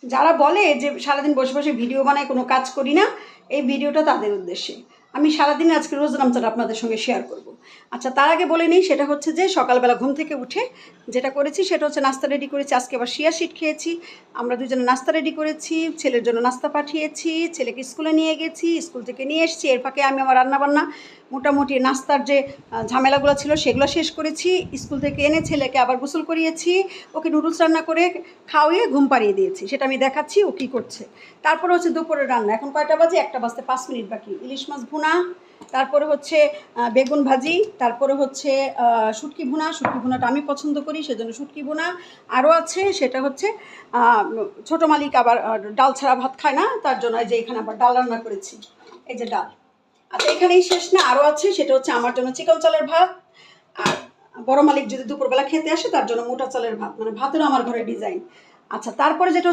যারা বলে যে সারাদিন বসে বসে ভিডিও বানায়, কোনো কাজ করি না, এই ভিডিওটা তাদের উদ্দেশ্যে। আমি সারাদিন আজকে রোজনামচাটা আপনাদের সঙ্গে শেয়ার করব। আচ্ছা, তার আগে বলে নিই, সেটা হচ্ছে যে সকালবেলা ঘুম থেকে উঠে যেটা করেছি সেটা হচ্ছে নাস্তা রেডি করেছি। আজকে আবার শিয়া শিট খেয়েছি। আমরা দুজনে নাস্তা রেডি করেছি, ছেলের জন্য নাস্তা পাঠিয়েছি, ছেলেকে স্কুলে নিয়ে গেছি, স্কুল থেকে নিয়ে এসেছি। এর ফাঁকে আমি আমার রান্নাবান্না মোটামুটি নাস্তার যে ঝামেলাগুলো ছিল সেগুলো শেষ করেছি। স্কুল থেকে এনে ছেলেকে আবার গোসল করিয়েছি, ওকে নুডলস রান্না করে খাওয়িয়ে ঘুম পাড়িয়ে দিয়েছি, সেটা আমি দেখাচ্ছি ও কী করছে। তারপরে হচ্ছে দুপুরের রান্না, এখন কয়টা বাজে, 1টা বাজতে 5 মিনিট বাকি। ইলিশ মাছ ভুনা, তারপরে হচ্ছে বেগুন ভাজি, তারপরে হচ্ছে শুটকি ভুনা। শুটকি ভুনাটা আমি পছন্দ করি, সেজন্য শুটকি ভুনা। আরও আছে, সেটা হচ্ছে ছোটো মালিক আবার ডাল ছাড়া ভাত খায় না, তার জন্য এই যে এখানে আবার ডাল রান্না করেছি, এই যে ডাল। আচ্ছা, এখানেই শেষ না, আরও আছে, সেটা হচ্ছে আমার জন্য চিকন চালের ভাত। আর বড় মালিক যদি দুপুরবেলা খেতে আসে তার জন্য মোটা চালের ভাত, মানে ভাতেরও আমার ঘরে ডিজাইন। আচ্ছা, তারপরে যেটা